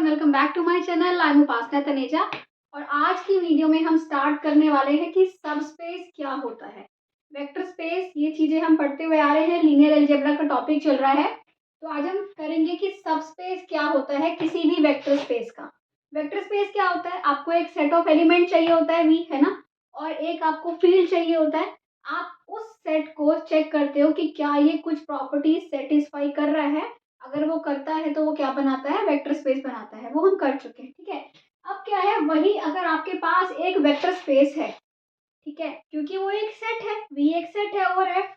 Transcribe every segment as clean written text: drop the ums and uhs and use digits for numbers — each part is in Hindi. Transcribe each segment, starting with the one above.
Welcome back to my channel. I am Upasana Taneja और आज की वीडियो में हम स्टार्ट करने वाले हैं कि सबस्पेस क्या होता है। वेक्टर स्पेस, ये चीज़ें हम पढ़ते हुए आ रहे हैं, लीनियर अलजेब्रा का टॉपिक चल रहा है। तो आज हम करेंगे कि सबस्पेस क्या होता है किसी भी वेक्टर स्पेस का। वेक्टर स्पेस क्या होता है, आपको एक सेट ऑफ एलिमेंट चाहिए होता है वी, है ना, और एक आपको फील्ड चाहिए होता है। आप उस सेट को चेक करते हो कि क्या ये कुछ प्रॉपर्टीज सेटिस्फाई कर रहा है। अगर वो करता है तो वो क्या बनाता है, वेक्टर स्पेस बनाता है। वो हम कर चुके हैं, ठीक है। अब क्या है, वही अगर आपके पास एक वेक्टर स्पेस है, ठीक है, क्योंकि वो एक सेट है, वी एक सेट है और एफ,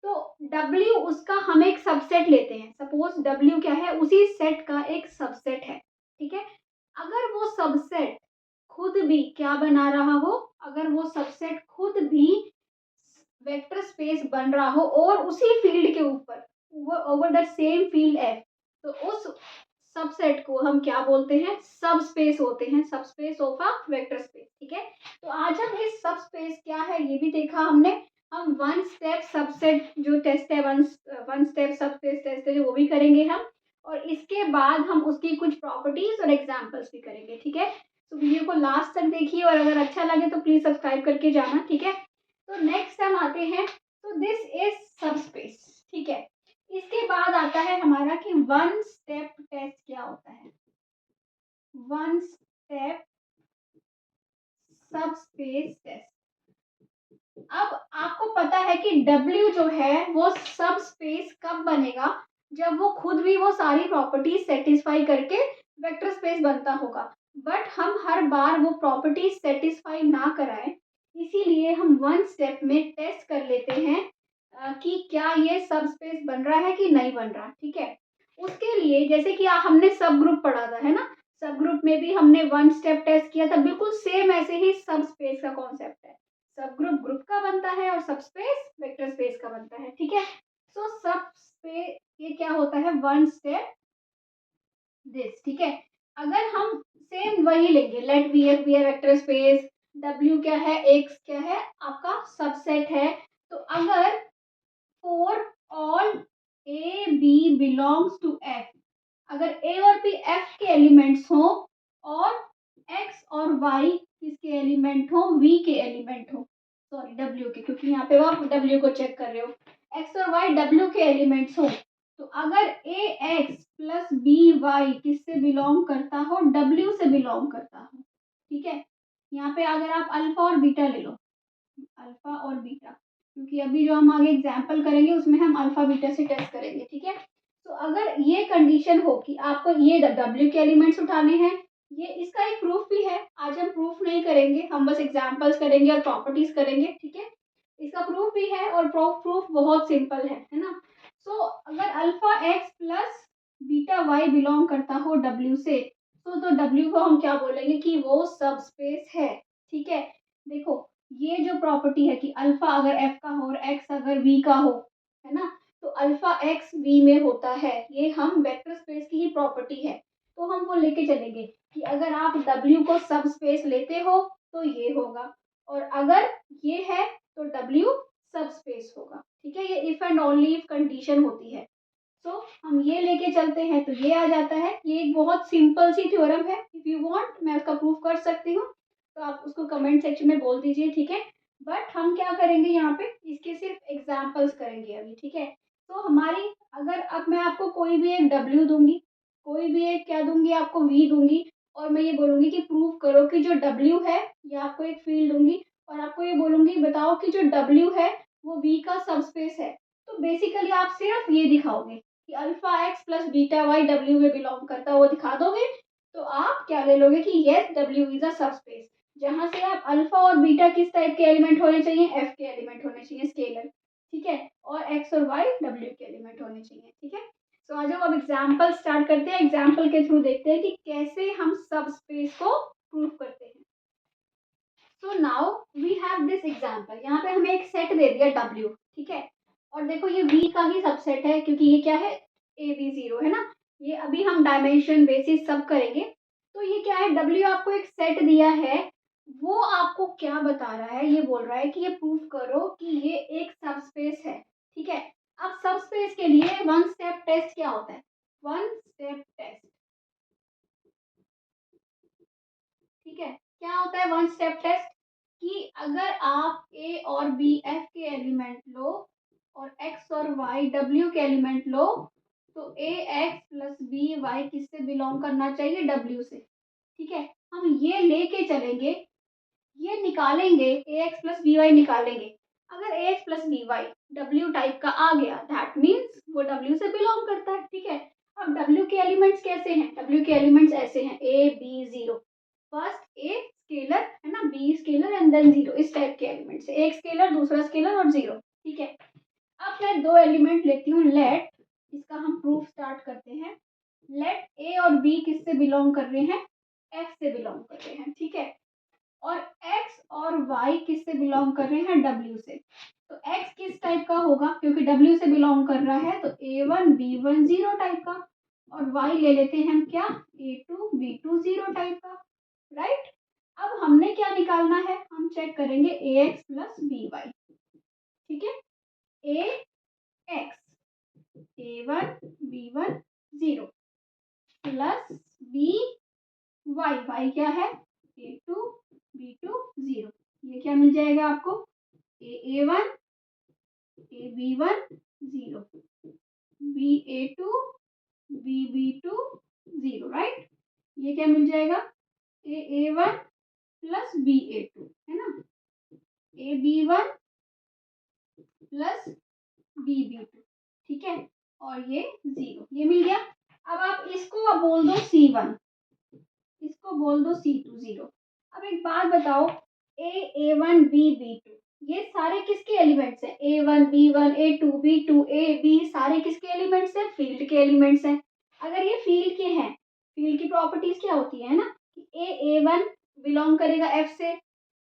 तो डब्ल्यू उसका हम एक सबसेट लेते हैं। सपोज डब्ल्यू क्या है, उसी सेट का एक सबसेट है, ठीक है। अगर वो सबसेट खुद भी क्या बना रहा हो, अगर वो सबसेट खुद भी वेक्टर स्पेस बन रहा हो और उसी फील्ड के ऊपर, over the same field F, तो उस सबसेट को हम क्या बोलते हैं, सब स्पेस होते हैं, सब space of a vector space, ठीक है। तो आज हम इस सब स्पेस क्या है ये भी देखा हमने। हम वन स्टेप सबसेट जो टेस्ट है, वन स्टेप सब स्पेस टेस्ट है, वो भी करेंगे हम। और इसके बाद हम उसकी कुछ प्रॉपर्टीज और एग्जांपल्स भी करेंगे, ठीक है। तो वीडियो को लास्ट तक देखिए और अगर अच्छा लगे तो प्लीज सब्सक्राइब करके जाना, ठीक है। तो नेक्स्ट हम आते हैं, तो दिस इज सबस्पेस, ठीक है। इसके बाद आता है हमारा कि वन स्टेप टेस्ट क्या होता है। One step subspace test. अब आपको पता है कि W जो है वो सबस्पेस कब बनेगा, जब वो खुद भी वो सारी प्रॉपर्टीज सेटिस्फाई करके वेक्टर स्पेस बनता होगा। बट हम हर बार वो प्रॉपर्टीज सेटिस्फाई ना कराएं, इसीलिए हम वन स्टेप में टेस्ट कर लेते हैं कि क्या ये सब स्पेस बन रहा है कि नहीं बन रहा, ठीक है। उसके लिए जैसे कि हमने सब ग्रुप पढ़ा था, है ना, सब ग्रुप में भी हमने वन स्टेप टेस्ट किया था, बिल्कुल सेम ऐसे ही सब स्पेस का कॉन्सेप्ट है। सब ग्रुप ग्रुप का बनता है और सब स्पेस वेक्टर स्पेस का बनता है, ठीक है। सो सब स्पेस ये क्या होता है, वन स्टेप दिस, ठीक है। अगर हम सेम वही लेंगे, let V F be vector space, W क्या है, एक्स क्या है, आपका सबसेट है। तो अगर for all A B belongs to F, अगर ए और बी एफ के एलिमेंट्स हो और एक्स और वाई किसके एलिमेंट हो, वी के एलिमेंट हो, सॉरी डब्ल्यू के, क्योंकि यहाँ पे आप डब्ल्यू को चेक कर रहे हो, एक्स और वाई डब्ल्यू के एलिमेंट्स हो, तो अगर a x plus b Y किससे बिलोंग करता हो, डब्ल्यू से बिलोंग करता हो, ठीक है। यहाँ पे अगर आप अल्फा और बीटा ले लो, अल्फा और बीटा, क्योंकि अभी जो हम आगे एग्जाम्पल करेंगे उसमें हम अल्फा बीटा से टेस्ट करेंगे, ठीक है। तो अगर ये कंडीशन हो कि आपको ये डब्ल्यू के एलिमेंट्स उठाने हैं, ये इसका एक प्रूफ भी है। आज हम प्रूफ नहीं करेंगे, हम बस एग्जाम्पल्स करेंगे और प्रॉपर्टीज करेंगे, ठीक है। इसका प्रूफ भी है और प्रूफ बहुत सिंपल है ना। सो अगर alpha X plus beta Y belong करता हो डब्ल्यू से, तो डब्ल्यू को हम क्या बोलेंगे कि वो सब स्पेस है, ठीक है। देखो ये जो प्रॉपर्टी है कि अल्फा अगर एफ का हो और एक्स अगर वी का हो, है ना, तो अल्फा एक्स वी में होता है, ये हम वेक्टर स्पेस की ही प्रॉपर्टी है। तो हम वो लेके चलेंगे कि अगर आप W को सब स्पेस लेते हो तो ये होगा, और अगर ये है तो W सब स्पेस होगा, ठीक है। ये if and only if condition होती है। तो हम ये लेके चलते हैं तो ये आ जाता है। ये एक बहुत सिंपल सी थ्योरम है, इफ यू वांट मैं उसका प्रूफ कर सकती हूँ, तो आप उसको कमेंट सेक्शन में बोल दीजिए, ठीक है। बट हम क्या करेंगे यहाँ पे, इसके सिर्फ एग्जाम्पल्स करेंगे अभी, ठीक है। तो हमारी, अगर अब मैं आपको कोई भी एक डब्ल्यू दूंगी, कोई भी एक क्या दूंगी, आपको वी दूंगी, और मैं ये बोलूंगी कि प्रूव करो कि जो डब्ल्यू है, या आपको एक फील्ड दूंगी और आपको ये बोलूंगी बताओ कि जो डब्ल्यू है वो वी का सबस्पेस है, तो बेसिकली आप सिर्फ ये दिखाओगे कि alpha X plus beta Y W में बिलोंग करता है, वो दिखा दोगे, तो आप क्या ले लोगे कि yes W is a subspace. जहां से आप अल्फा और बीटा किस टाइप के एलिमेंट होने चाहिए, एफ के एलिमेंट होने चाहिए, स्केलर, ठीक है, और एक्स और वाई डब्ल्यू के एलिमेंट होने चाहिए, ठीक है। तो आ जाओ अब एग्जाम्पल स्टार्ट करते हैं, एग्जाम्पल के थ्रू देखते हैं कि कैसे हम सब स्पेस को प्रूव करते हैं। So now we have this example, यहाँ पे हमें एक सेट दे दिया डब्ल्यू, ठीक है, और देखो ये वी का ही सबसेट है, क्योंकि ये क्या है, ए बी जीरो, है ना। ये अभी हम डायमेंशन बेसिस सब करेंगे। तो ये क्या है, डब्ल्यू आपको एक सेट दिया है, वो आपको क्या बता रहा है, ये बोल रहा है कि ये प्रूव करो कि ये एक सबस्पेस है, ठीक है। अब सबस्पेस के लिए वन स्टेप टेस्ट क्या होता है, वन स्टेप टेस्ट, क्या होता है वन स्टेप टेस्ट? कि अगर आप ए और बी एफ के एलिमेंट लो और एक्स और वाई डब्ल्यू के एलिमेंट लो, तो ए एक्स प्लस बी वाई किससे बिलोंग करना चाहिए? डब्ल्यू से। ठीक है, हम ये लेके चलेंगे, ये निकालेंगे, a x plus b y निकालेंगे। अगर a x plus b y W type का आ गया, दैट मीन्स वो डब्ल्यू से बिलोंग करता है। ठीक है, अब डब्ल्यू के एलिमेंट्स कैसे हैं? डब्ल्यू के एलिमेंट्स ऐसे हैं, A B zero, first A scalar है ना, B scalar and then zero, इस टाइप के एलिमेंट्स, एक स्केलर दूसरा स्केलर और जीरो। ठीक है, अब मैं दो एलिमेंट लेती हूँ, लेट, इसका हम प्रूफ स्टार्ट करते हैं। लेट ए और बी किससे बिलोंग कर रहे हैं? एफ से बिलोंग कर रहे हैं। ठीक है, और x और y किससे बिलोंग कर रहे हैं? w से। तो x किस टाइप का होगा? क्योंकि w से बिलोंग कर रहा है तो a1 b1 जीरो टाइप का, और y ले लेते हैं हम क्या? a2 b2 जीरो टाइप का। राइट, अब हमने क्या निकालना है? हम चेक करेंगे ax प्लस by। ठीक है, ax a1 b1 zero plus y क्या है? a2 b2 zero. ये क्या मिल जाएगा आपको? a1 ab1 zero, ba2 bb2 zero. Right, ये क्या मिल जाएगा? a1 प्लस ba2 है ना, ab1 प्लस bb2। ठीक है, और ये जीरो, ये मिल गया। अब आप इसको अब बोल दो c1, इसको बोल दो c2 जीरो। अब एक बात बताओ, a1 b2 ये सारे किसके एलिमेंट्स हैं? a1 b1 a2 b2 a b सारे किसके एलिमेंट्स हैं? फील्ड के एलिमेंट्स हैं। अगर ये फील्ड के हैं, फील्ड की प्रॉपर्टीज क्या होती है ना, कि a1 बिलोंग करेगा f से,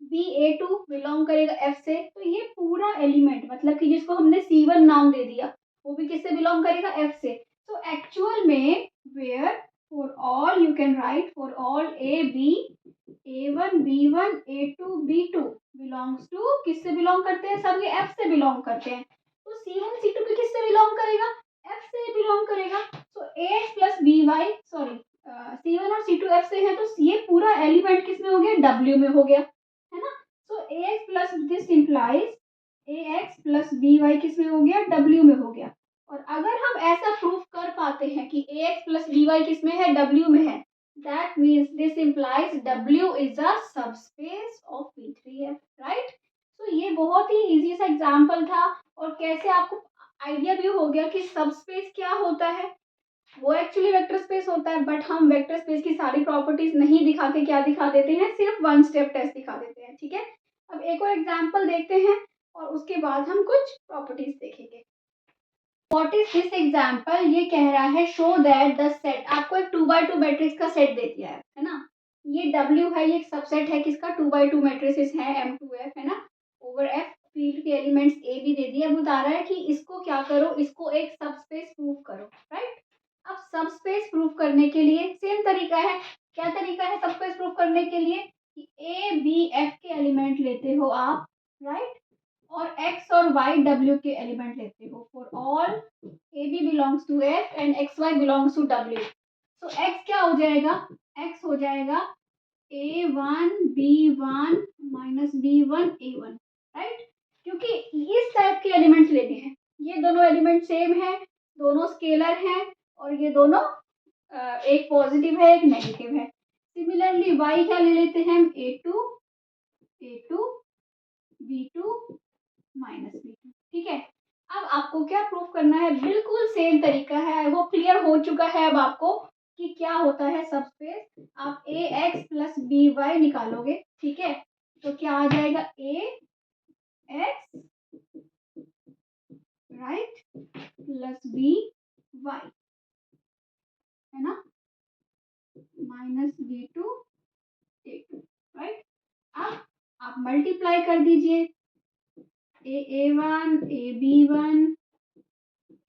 b a2 बिलोंग करेगा f से, तो ये पूरा एलिमेंट मतलब कि जिसको हमने c1 नाम दे दिया, वो भी किससे बिलोंग करेगा? f से। तो एक्चुअल में where for all you can write for all a b a1 b1 a2 b2 belongs to, किससे बिलोंग करते हैं? सब ये f से बिलोंग करते हैं। तो c1 c2 भी किससे बिलोंग करेगा? f से बिलोंग करेगा। तो ax plus by sorry c1 और c2 f से है, तो ये पूरा एलिमेंट किसमें हो गया? w में हो गया, है ना। तो ax plus this implies ax plus by किसमें हो गया? w में हो गया। और अगर हम ऐसा प्रूफ कर पाते हैं कि ax प्लस by किसमें है? w में है, that means this implies w is a subspace of V3F, right? तो ये बहुत ही इजी सा एग्जांपल था, और कैसे आपको आइडिया भी हो गया कि सबस्पेस क्या होता है। वो एक्चुअली वेक्टर स्पेस होता है, बट हम वेक्टर स्पेस की सारी प्रॉपर्टीज नहीं दिखा के क्या दिखा देते हैं? सिर्फ वन स्टेप टेस्ट दिखा देते हैं। ठीक है, अब एक और एग्जाम्पल देखते हैं और उसके बाद हम कुछ प्रॉपर्टीज देखेंगे। What is this example? ये कह रहा है show that the set, आपको एक 2x2 मैट्रिक्स का सेट दे दिया है ना। ये W है, ये एक सबसेट है किसका? 2x2 मैट्रिसेस है M2F, है ना। ओवर F फील्ड के एलिमेंट्स A भी दे दिए। अब बता रहा है कि इसको क्या करो? इसको एक सबस्पेस प्रूव करो। राइट, अब सबस्पेस प्रूव करने के लिए सेम तरीका है। क्या तरीका है सबस्पेस प्रूव करने के लिए? कि A B F के एलिमेंट लेते हो आप, राइट, और x और y w के एलिमेंट लेते हो। For all a b belongs to f and x y belongs to w। तो x क्या हो जाएगा? x हो जाएगा a1 b1 minus b1 a1, right, क्योंकि इस टाइप के एलिमेंट्स लेने हैं। ये दोनों एलिमेंट सेम है, दोनों स्केलर हैं, और ये दोनों एक पॉजिटिव है एक नेगेटिव है। सिमिलरली y क्या ले लेते हैं हम? a2 b2 minus b2। ठीक है, अब आपको क्या प्रूफ करना है? बिल्कुल सेम तरीका है। आई होप क्लियर हो चुका है अब आपको कि क्या होता है सबस्पेस। आप a x plus b y निकालोगे, ठीक है, तो क्या आ जाएगा? A x right plus b y, है ना, माइनस b2 a2, राइट। अब आप मल्टीप्लाई कर दीजिए, a1 ab1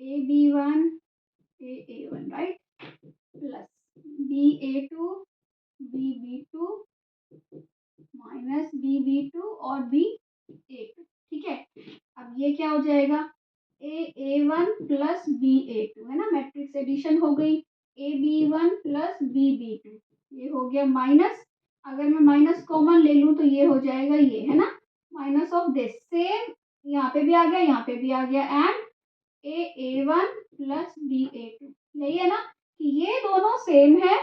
ab1 a1, right, plus ba2 bb2 minus bb2 और ba2। ठीक है, अब ये क्या हो जाएगा? a1 प्लस ba2, है ना, मैट्रिक्स एडिशन हो गई। ab1 प्लस bb2, ये हो गया माइनस। अगर मैं माइनस कॉमन ले लूँ तो ये हो जाएगा ये, है ना, माइनस ऑफ दिस। सेम यहाँ पे भी आ गया, यहाँ पे भी आ गया, एंड A1 प्लस BA2, यही है ना कि ये दोनों सेम है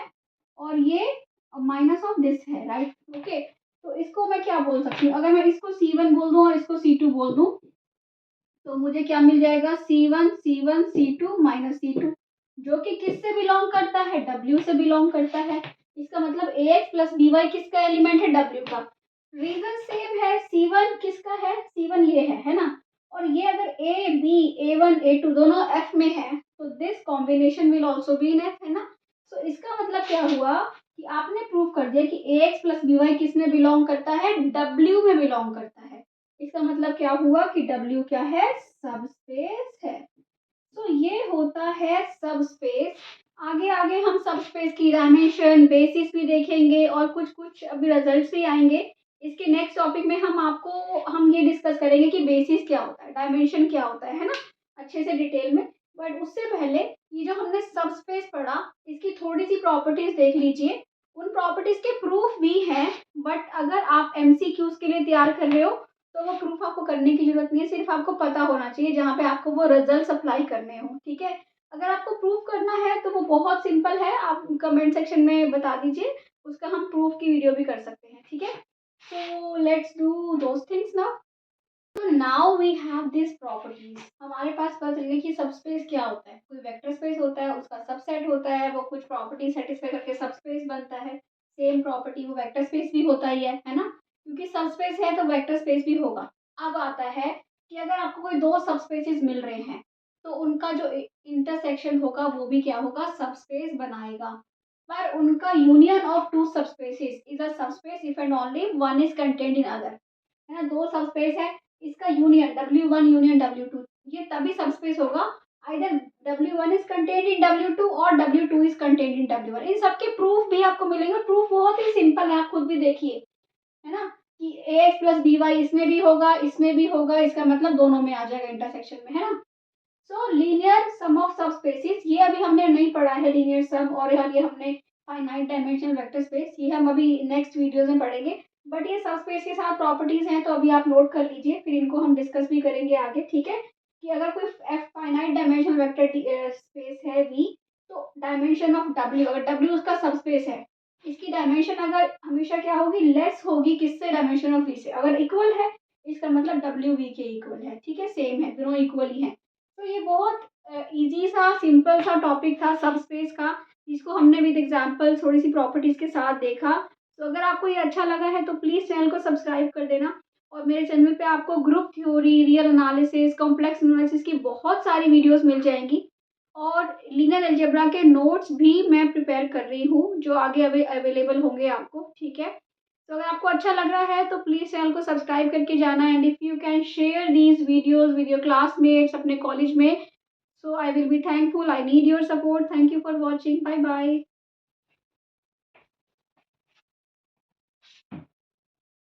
और ये माइनस ऑफ दिस है, राइट। ओके, तो इसको मैं क्या बोल सकती हूँ, अगर मैं इसको C1 बोल दूँ और इसको C2 बोल दूँ तो मुझे क्या मिल जाएगा, C1 माइनस C2, जो कि किससे बिलोंग करता है, W से बिलोंग करता है। इसका मतलब AX प्लस BY किसका एलिमेंट है, W का। रीजन सेम है, C1 किसका है, C1 ये है ना, और ये अगर AB A1 A2 दोनों F में है तो this combination will also be in F, है ना। तो इसका मतलब क्या हुआ कि आपने प्रूव कर दिया कि AX प्लस BY किस में बिलोंग करता है, W में बिलोंग करता है। इसका मतलब क्या हुआ कि W क्या है, सबस्पेस है। तो ये होता है सबस्पेस। आगे आगे हम सबस्पेस की डायमेंशन, बेसिस भी देखेंगे और कुछ कुछ अभी रिजल्ट्स भी आएंगे। इसके नेक्स्ट टॉपिक में हम ये डिस्कस करेंगे कि बेसिस क्या होता है, डायमेंशन क्या होता है ना, अच्छे से डिटेल में। बट उससे पहले ये जो हमने सबस्पेस पढ़ा, इसकी थोड़ी सी प्रॉपर्टीज देख लीजिए। उन प्रॉपर्टीज के प्रूफ भी हैं, बट अगर आप MCQs के लिए तैयार कर रहे हो तो वो प्रूफ आपको करने की जरूरत नहीं है, सिर्फ आपको पता होना चाहिए जहाँ पे आपको वो रिजल्ट अप्लाई करने हो, ठीक है। अगर आपको प्रूफ करना है तो वो बहुत सिंपल है, आप कमेंट सेक्शन में बता दीजिए, उसका हम प्रूफ की वीडियो भी कर सकते हैं, ठीक है। So let's do those things now. तो now we have this properties, हमारे पास पता चलने की सबस्पेस क्या होता है, कोई वेक्टर स्पेस होता है, उसका सबसेट होता है, वो कुछ प्रॉपर्टी सेटिस्फाई करके सबस्पेस बनता है। सेम प्रॉपर्टी वो वेक्टर स्पेस भी होता ही है ना, क्योंकि सबस्पेस है तो वेक्टर स्पेस भी होगा। अब आता है कि अगर आपको कोई दो सबस्पेसेस मिल रहे हैं तो उनका जो इंटरसेक्शन होगा वो भी क्या होगा, सबस्पेस बनाएगा। पर उनका union of two subspaces is a subspace if and only one is contained in other, है ना। दो सबस्पेस है, इसका यूनियन W1 यूनियन W2, ये तभी सबस्पेस होगा either W1 is contained in W2 और W2 is contained in W1। इन सबके प्रूफ भी आपको मिलेंगे, प्रूफ बहुत ही सिंपल है, आप खुद भी देखिए, है ना, कि AX प्लस BY इसमें भी होगा, इसमें भी होगा, इसका मतलब दोनों में आ जाएगा इंटरसेक्शन में, है ना। सो लीनियर सम ऑफ सब स्पेसिस, ये अभी हमने नहीं पढ़ा है लीनियर सम, और ये हमने फाइनाइट डायमेंशनल वेक्टर स्पेस, ये हम अभी नेक्स्ट वीडियोस में पढ़ेंगे। बट ये सब स्पेस के साथ प्रॉपर्टीज हैं तो अभी आप नोट कर लीजिए, फिर इनको हम डिस्कस भी करेंगे आगे, ठीक है। कि अगर कोई फाइनाइट डायमेंशनल वेक्टर स्पेस है V, तो डायमेंशन ऑफ W, अगर W उसका सब स्पेस है, इसकी डायमेंशन अगर हमेशा क्या होगी, लेस होगी किससे, डायमेंशन ऑफ V से। अगर इक्वल है इसका मतलब W V के इक्वल है, ठीक है, सेम है, दोनों इक्वल ही है। तो ये बहुत इजी सा सिंपल सा टॉपिक था सब स्पेस का, जिसको हमने विद एग्जांपल थोड़ी सी प्रॉपर्टीज के साथ देखा। तो अगर आपको ये अच्छा लगा है तो प्लीज़ चैनल को सब्सक्राइब कर देना, और मेरे चैनल पे आपको group theory, real analysis, complex analysis की बहुत सारी वीडियोस मिल जाएंगी, और लीनियर अलजेब्रा के नोट्स भी मैं प्रिपेयर कर रही हूँ जो आगे अवेलेबल होंगे आपको, ठीक है। तो अगर आपको अच्छा लग रहा है तो प्लीज़ चैनल को सब्सक्राइब करके जाना, and if you can share these videos with your classmates अपने कॉलेज में, so I will be thankful. I need your support. Thank you for watching. Bye bye.